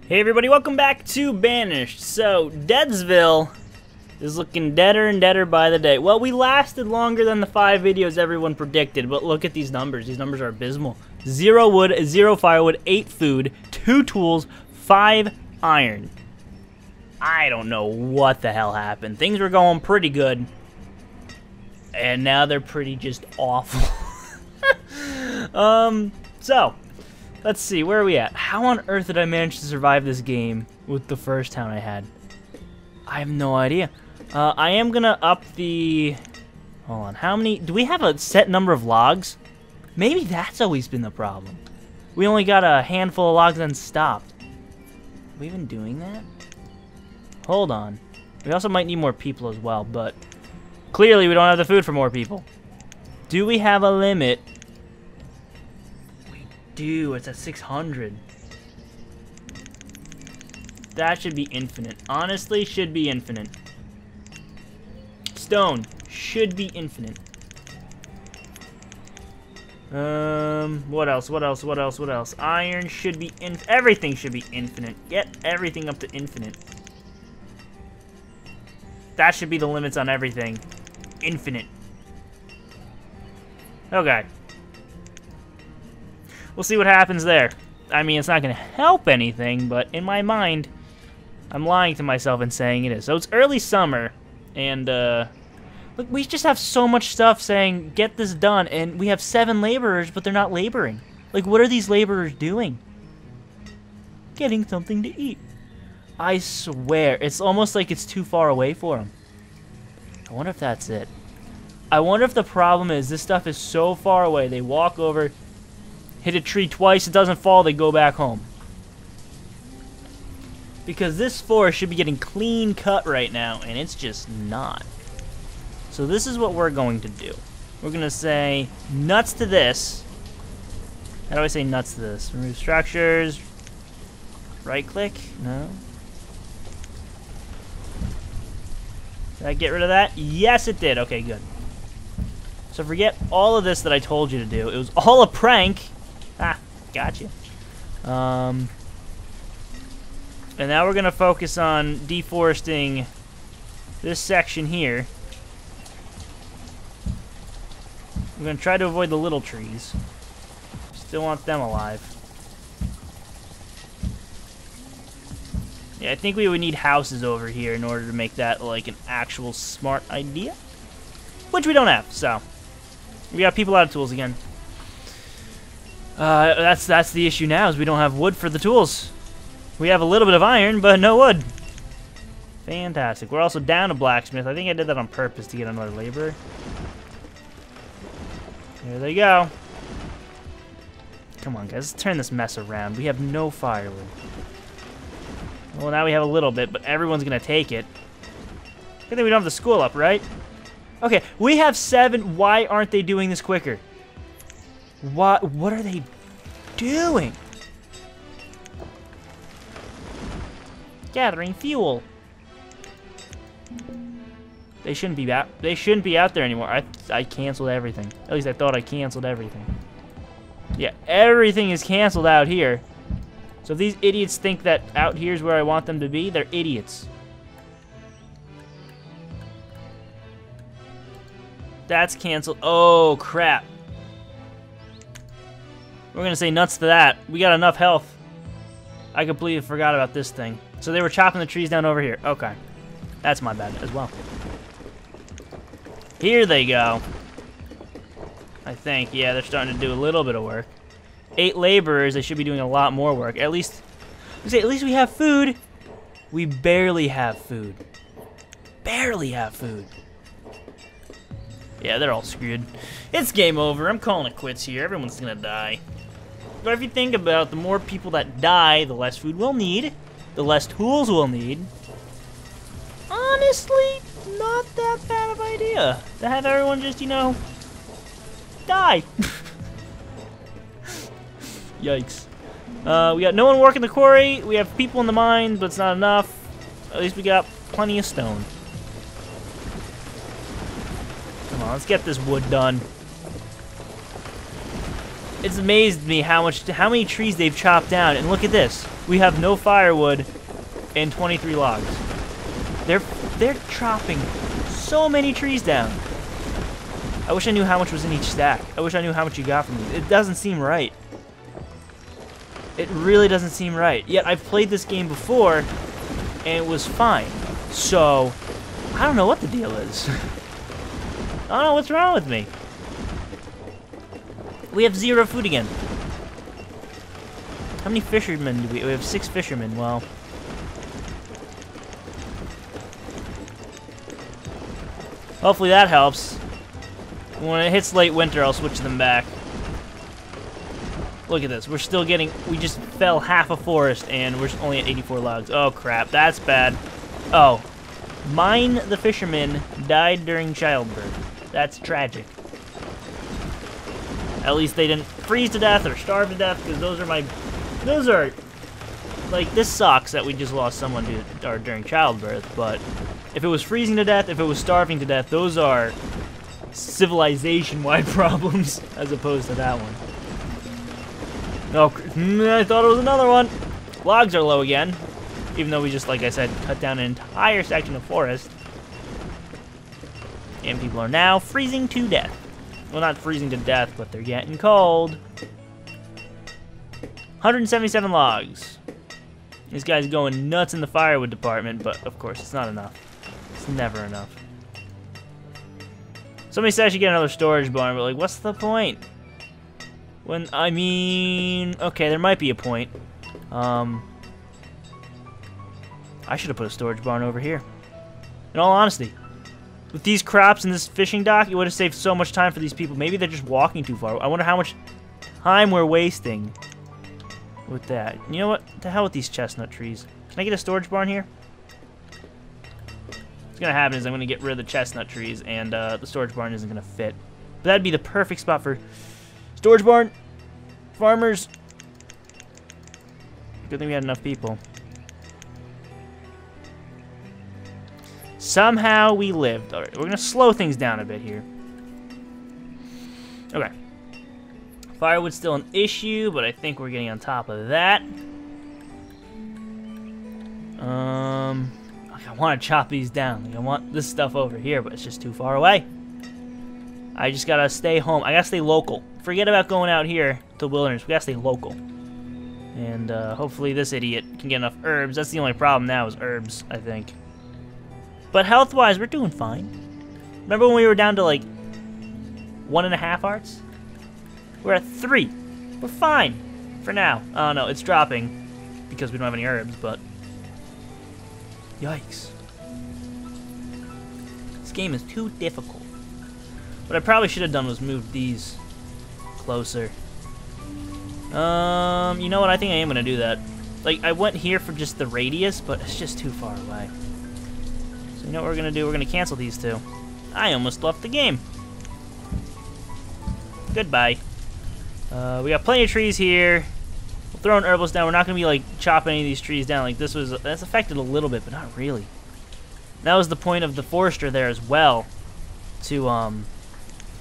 Hey everybody, welcome back to Banished. So, Deadsville is looking deader and deader by the day. Well, we lasted longer than the 5 videos everyone predicted, but look at these numbers. These numbers are abysmal. 0 wood, 0 firewood, 8 food, 2 tools, 5 iron. I don't know what the hell happened. Things were going pretty good, and now they're pretty just awful. So, let's see, where are we at? How on earth did I manage to survive this game with the first town I had? I have no idea. I am gonna up the... Hold on, how many... Do we have a set number of logs? Maybe that's always been the problem. We only got a handful of logs and stopped. Are we even doing that? Hold on. We also might need more people as well, but... Clearly we don't have the food for more people. Do we have a limit? Do it's at 600. That should be infinite. Honestly, should be infinite. Stone should be infinite. What else? What else? What else? What else? Iron should be everything should be infinite. Get everything up to infinite. That should be the limits on everything. Infinite. Okay. We'll see what happens there. I mean, it's not going to help anything, but in my mind, I'm lying to myself and saying it is. So it's early summer, and, look, we just have so much stuff saying, get this done, and we have 7 laborers, but they're not laboring. Like, what are these laborers doing? Getting something to eat. I swear, it's almost like it's too far away for them. I wonder if that's it. I wonder if the problem is this stuff is so far away, they walk over... Hit a tree twice, it doesn't fall, they go back home. Because this forest should be getting clean cut right now, and it's just not. So this is what we're going to do. We're going to say nuts to this. How do I say nuts to this? Remove structures. Right click? No. Did I get rid of that? Yes, it did. Okay, good. So forget all of this that I told you to do. It was all a prank. Ah, gotcha. And now we're going to focus on deforesting this section here. We're going to try to avoid the little trees. Still want them alive. Yeah, I think we would need houses over here in order to make that like an actual smart idea. Which we don't have, so. We got people out of tools again. That's the issue now, is we don't have wood for the tools. We have a little bit of iron, but no wood. Fantastic. We're also down a blacksmith. I think I did that on purpose to get another laborer. There they go. Come on, guys. Let's turn this mess around. We have no firewood. Well, now we have a little bit, but everyone's going to take it. Good thing we don't have the school up, right? Okay, we have 7. Why aren't they doing this quicker? What are they doing? Gathering fuel. They shouldn't be out. They shouldn't be out there anymore. I canceled everything. At least I thought I canceled everything. Yeah, everything is canceled out here. So if these idiots think that out here is where I want them to be, they're idiots. That's canceled. Oh, crap. We're going to say nuts to that. We got enough health. I completely forgot about this thing. So they were chopping the trees down over here. Okay. That's my bad as well. Here they go. I think. Yeah, they're starting to do a little bit of work. 8 laborers. They should be doing a lot more work. At least we have food. We barely have food. Barely have food. Yeah, they're all screwed. It's game over. I'm calling it quits here. Everyone's gonna die. But if you think about it, the more people that die, the less food we'll need, the less tools we'll need. Honestly, not that bad of an idea to have everyone just, you know, die. Yikes. We got no one working the quarry. We have people in the mine, but it's not enough. At least we got plenty of stone. Come on, let's get this wood done. It's amazed me how many trees they've chopped down, and look at this. We have no firewood and 23 logs. They're chopping so many trees down. I wish I knew how much was in each stack. I wish I knew how much you got from these. It doesn't seem right. It really doesn't seem right. Yet I've played this game before, and it was fine. So, I don't know what the deal is. I don't know what's wrong with me. We have 0 food again. How many fishermen do we? We have 6 fishermen. Well, hopefully that helps. When it hits late winter, I'll switch them back. Look at this. We're still getting... We just fell half a forest, and we're only at 84 logs. Oh, crap. That's bad. Oh. Mine, the fisherman, died during childbirth. That's tragic. At least they didn't freeze to death or starve to death, because those are my... Those are... Like, this sucks that we just lost someone during childbirth, but... If it was freezing to death, if it was starving to death, those are... civilization-wide problems, as opposed to that one. Oh, I thought it was another one. Logs are low again, even though we just, like I said, cut down an entire section of forest. And people are now freezing to death. Well, not freezing to death, but they're getting cold. 177 logs. This guy's going nuts in the firewood department, but of course, it's not enough. It's never enough. Somebody said I should get another storage barn, but like, what's the point? When, I mean, okay, there might be a point. I should have put a storage barn over here. In all honesty, with these crops and this fishing dock, it would have saved so much time for these people. Maybe they're just walking too far. I wonder how much time we're wasting with that. You know what? The hell with these chestnut trees. Can I get a storage barn here? What's gonna happen is I'm gonna get rid of the chestnut trees, and the storage barn isn't gonna fit. But that'd be the perfect spot for storage barn. Farmers. Good thing we had enough people. Somehow we lived. Alright, we're gonna slow things down a bit here. Okay. Firewood's still an issue, but I think we're getting on top of that. I want to chop these down. Like, I want this stuff over here, but it's just too far away. I just gotta stay home. I gotta stay local. Forget about going out here to the wilderness. We gotta stay local. And hopefully this idiot can get enough herbs. That's the only problem now is herbs, I think. But health-wise, we're doing fine. Remember when we were down to like 1.5 hearts? We're at 3. We're fine for now. Oh no, it's dropping because we don't have any herbs, but yikes. This game is too difficult. What I probably should have done was move these closer. You know what? I think I am gonna do that. Like, I went here for just the radius, but it's just too far away. So you know what we're gonna do? We're gonna cancel these two. I almost left the game. Goodbye. We got plenty of trees here. We'll throw an herbalist down. We're not gonna be like chopping any of these trees down. Like that's affected a little bit, but not really. That was the point of the forester there as well, to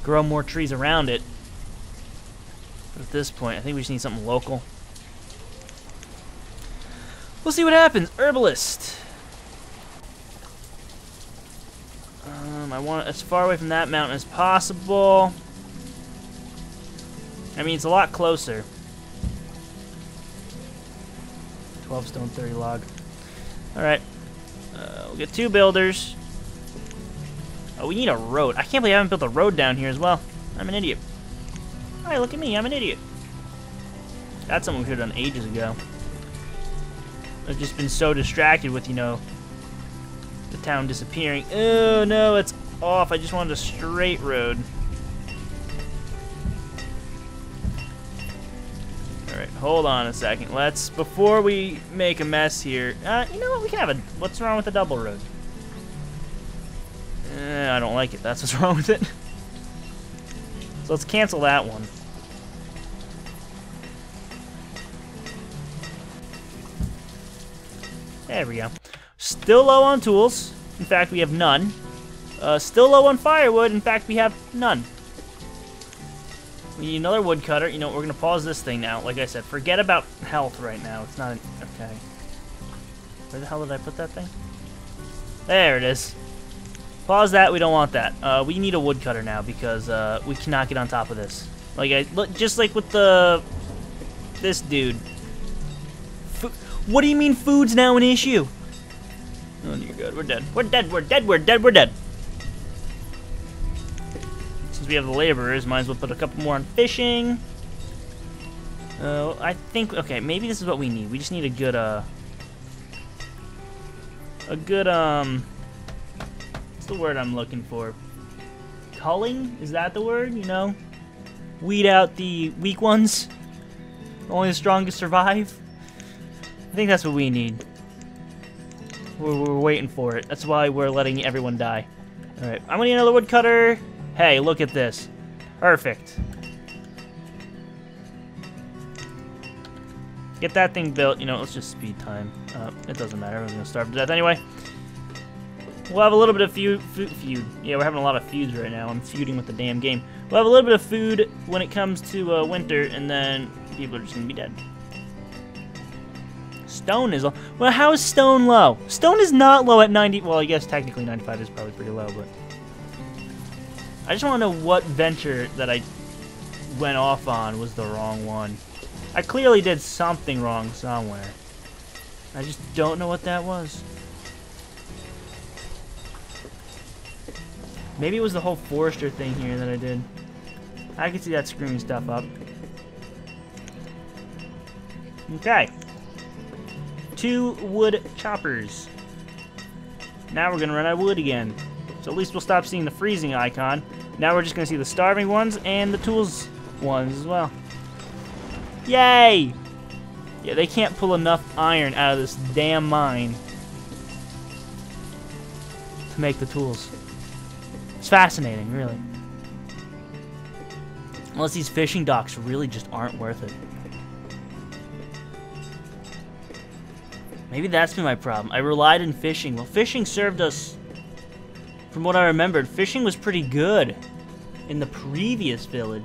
grow more trees around it. But at this point, I think we just need something local. We'll see what happens. Herbalist. I want it as far away from that mountain as possible. I mean, it's a lot closer. 12 stone, 30 log. Alright. We'll get 2 builders. Oh, we need a road. I can't believe I haven't built a road down here as well. I'm an idiot. Hi, look at me. I'm an idiot. That's something we could have done ages ago. I've just been so distracted with, you know, the town disappearing. Oh, no, it's off. I just wanted a straight road. Alright, hold on a second. Let's, before we make a mess here, you know what, we can have a, what's wrong with the double road? I don't like it, that's what's wrong with it. So let's cancel that one. There we go. Still low on tools. In fact, we have none. Still low on firewood. In fact, we have none. We need another woodcutter. You know, we're gonna pause this thing now. Like I said, forget about health right now. It's not okay. Where the hell did I put that thing? There it is. Pause that. We don't want that. We need a woodcutter now because we cannot get on top of this. Like just like with this dude. What do you mean food's now an issue? Oh dear God, we're dead. We're dead. We're dead. We're dead. We're dead. We have the laborers, might as well put a couple more on fishing. I think, okay, maybe this is what we need. We just need a good, what's the word I'm looking for? Culling? Is that the word? You know? Weed out the weak ones. Only the strongest survive. I think that's what we need. We're waiting for it. That's why we're letting everyone die. Alright, I'm gonna need another woodcutter. Hey, look at this. Perfect. Get that thing built. You know, let's just speed time. It doesn't matter. Everyone's going to starve to death anyway. We'll have a little bit of feud. Yeah, we're having a lot of feuds right now. I'm feuding with the damn game. We'll have a little bit of food when it comes to winter, and then people are just going to be dead. Stone is low. Well, how is stone low? Stone is not low at 90. Well, I guess technically 95 is probably pretty low, but... I just want to know what venture that I went off on was the wrong one. I clearly did something wrong somewhere. I just don't know what that was. Maybe it was the whole forester thing here that I did. I could see that screwing stuff up. Okay. 2 wood choppers. Now we're going to run out of wood again. So at least we'll stop seeing the freezing icon. Now we're just going to see the starving ones and the tools ones as well. Yay! Yeah, they can't pull enough iron out of this damn mine to make the tools. It's fascinating, really. Unless these fishing docks really just aren't worth it. Maybe that's been my problem. I relied on fishing. Well, fishing served us... From what I remembered, fishing was pretty good in the previous village.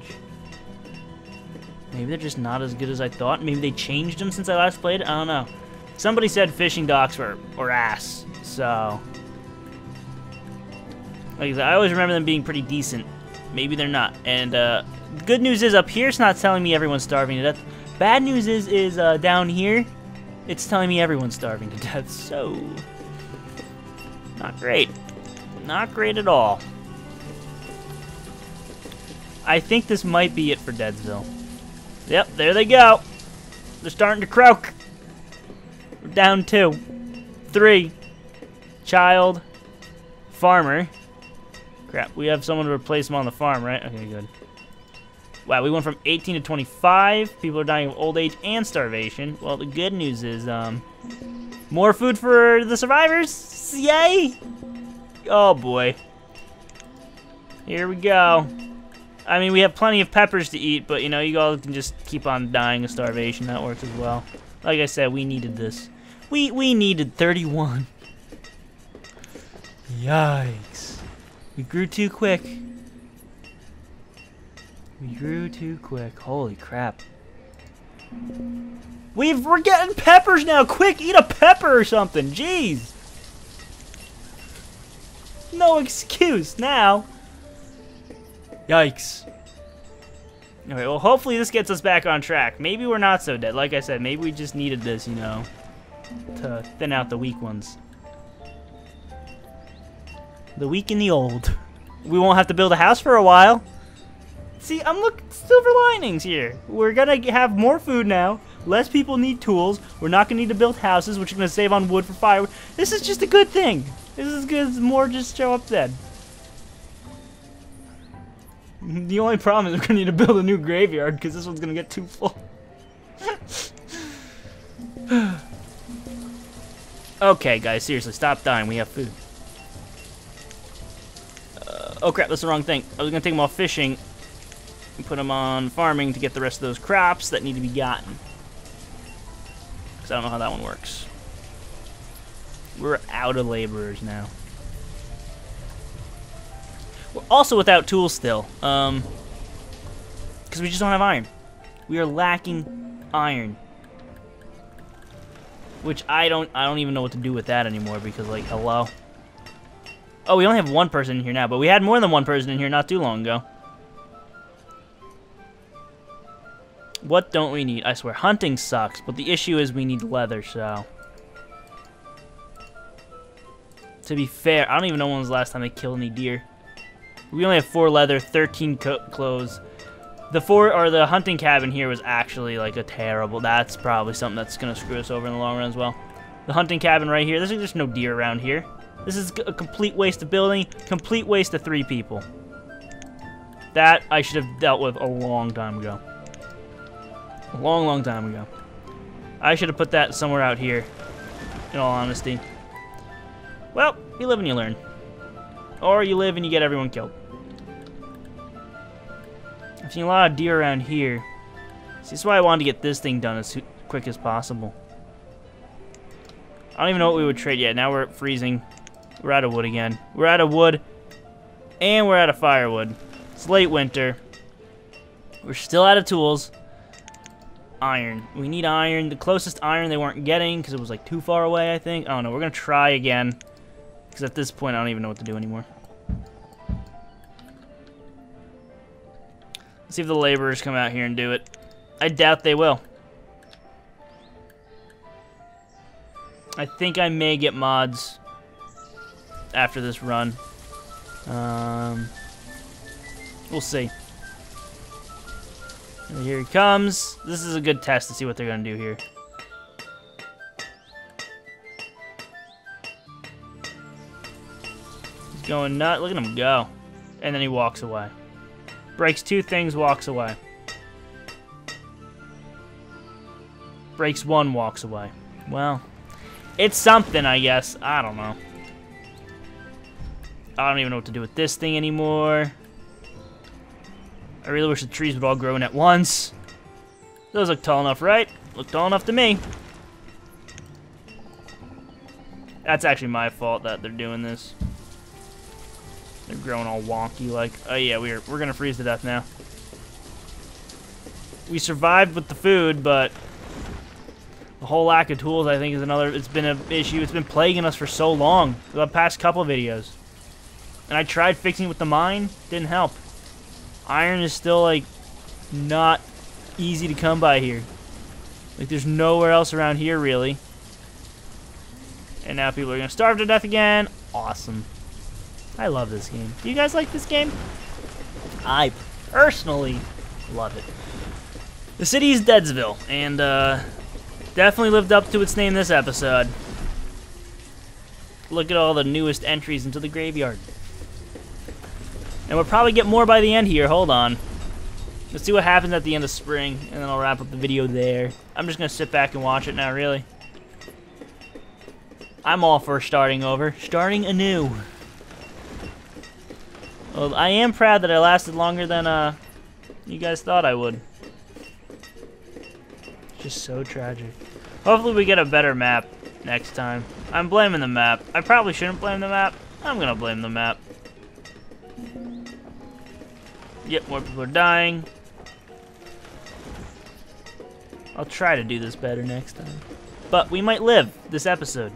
Maybe they're just not as good as I thought. Maybe they changed them since I last played. I don't know. Somebody said fishing docks were ass, so... Like I said, I always remember them being pretty decent. Maybe they're not. And good news is up here it's not telling me everyone's starving to death. Bad news is down here it's telling me everyone's starving to death. So... not great. Not great at all. I think this might be it for Deadsville. Yep, there they go. They're starting to croak. We're down 2. 3. Child. Farmer. Crap, we have someone to replace him on the farm, right? Okay, good. Wow, we went from 18 to 25. People are dying of old age and starvation. Well, the good news is, more food for the survivors. Yay! Oh boy. Here we go. I mean, we have plenty of peppers to eat, but you know, you all can just keep on dying of starvation. That works as well. Like I said, we needed this. We needed 31. Yikes. We grew too quick. We grew too quick. Holy crap. We're getting peppers now. Quick, eat a pepper or something. Jeez. No excuse now. Yikes. Alright, well, hopefully this gets us back on track. Maybe we're not so dead. Like I said, maybe we just needed this, you know, to thin out the weak ones. The weak and the old. We won't have to build a house for a while. See, I'm looking silver linings here. We're gonna have more food now. Less people need tools. We're not gonna need to build houses, which is gonna save on wood for firewood. This is just a good thing. This is good as more just show up dead. The only problem is we're gonna need to build a new graveyard because this one's gonna get too full. Okay, guys, seriously, stop dying. We have food. Oh crap, that's the wrong thing. I was gonna take them off fishing and put them on farming to get the rest of those crops that need to be gotten. Because I don't know how that one works. We're out of laborers now. We're also without tools still. Because Because we just don't have iron. We are lacking iron. Which I don't even know what to do with that anymore because, like, hello. Oh, we only have one person in here now, but we had more than one person in here not too long ago. What don't we need? I swear, hunting sucks, but the issue is we need leather, so. To be fair, I don't even know when was the last time they killed any deer. We only have 4 leather, 13 clothes. The hunting cabin here was actually like a terrible. That's probably something that's gonna screw us over in the long run as well. The hunting cabin right here. There's no deer around here. This is a complete waste of building. Complete waste of 3 people. That I should have dealt with a long time ago. A long, long time ago. I should have put that somewhere out here. In all honesty. Well, you live and you learn. Or you live and you get everyone killed. I've seen a lot of deer around here. See, this is why I wanted to get this thing done as quick as possible. I don't even know what we would trade yet. Now we're freezing. We're out of wood again. We're out of wood. And we're out of firewood. It's late winter. We're still out of tools. Iron. We need iron. The closest iron they weren't getting because it was like too far away, I think. I don't know. We're going to try again. Because at this point, I don't even know what to do anymore. See if the laborers come out here and do it. I doubt they will. I think I may get mods after this run. We'll see. And here he comes. This is a good test to see what they're going to do here. He's going nuts. Look at him go. And then he walks away. Breaks 2 things, walks away. Breaks 1, walks away. Well, it's something, I guess. I don't know. I don't even know what to do with this thing anymore. I really wish the trees would all grow in at once. Those look tall enough, right? Look tall enough to me. That's actually my fault that they're doing this. They're growing all wonky like. Oh yeah, we're gonna freeze to death now. We survived with the food, but the whole lack of tools, I think, is another. It's been an issue. It's been plaguing us for so long. The past couple videos, and I tried fixing it with the mine. Didn't help. Iron is still like not easy to come by here. Like there's nowhere else around here really. And now people are gonna starve to death again. Awesome. I love this game. Do you guys like this game? I personally love it. The city is Deadsville, and definitely lived up to its name this episode. Look at all the newest entries into the graveyard. And we'll probably get more by the end here. Hold on. Let's see what happens at the end of spring, and then I'll wrap up the video there. I'm just going to sit back and watch it now, really. I'm all for starting over. Starting anew. Well, I am proud that I lasted longer than you guys thought I would. Just so tragic. Hopefully we get a better map next time. I'm blaming the map. I probably shouldn't blame the map. I'm gonna blame the map. Yep, more people are dying. I'll try to do this better next time. But we might live this episode.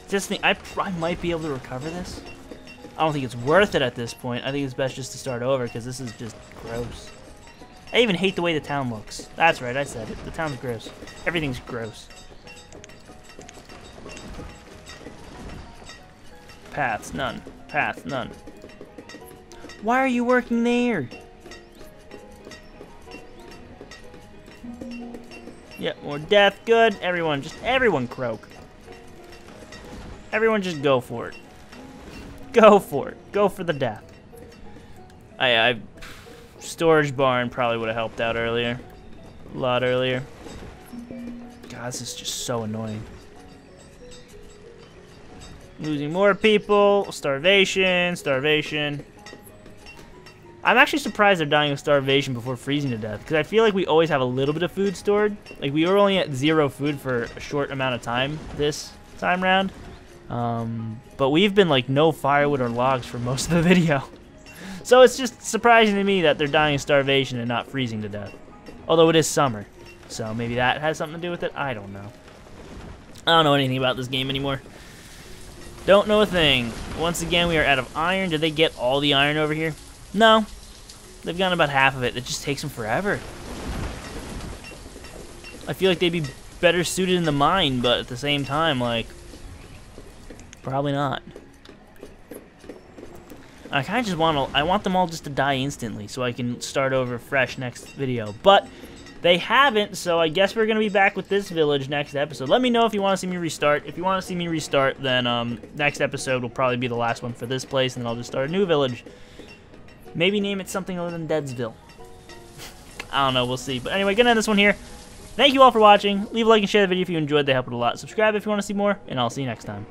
Just think, I might be able to recover this. I don't think it's worth it at this point. I think it's best just to start over because this is just gross. I even hate the way the town looks. That's right, I said it. The town's gross. Everything's gross. Paths, none. Path, none. Why are you working there? Yep, more death. Good. Everyone croak. Everyone just go for it. Go for it. Go for the death. Storage barn probably would have helped out earlier. A lot earlier. God, this is just so annoying. Losing more people. Starvation. Starvation. I'm actually surprised they're dying of starvation before freezing to death. Because I feel like we always have a little bit of food stored. Like, we were only at 0 food for a short amount of time this time round. But we've been like no firewood or logs for most of the video. So it's just surprising to me that they're dying of starvation and not freezing to death. Although it is summer. So maybe that has something to do with it? I don't know. I don't know anything about this game anymore. Don't know a thing. Once again, we are out of iron. Did they get all the iron over here? No. They've gotten about half of it. It just takes them forever. I feel like they'd be better suited in the mine, but at the same time, like, probably not. I kind of just I want them all just to die instantly so I can start over fresh next video. But they haven't, so I guess we're going to be back with this village next episode. Let me know if you want to see me restart. If you want to see me restart, then next episode will probably be the last one for this place, and then I'll just start a new village. Maybe name it something other than Deadsville. I don't know, we'll see. But anyway, gonna end this one here. Thank you all for watching. Leave a like and share the video if you enjoyed. They helped it a lot. Subscribe if you want to see more, and I'll see you next time.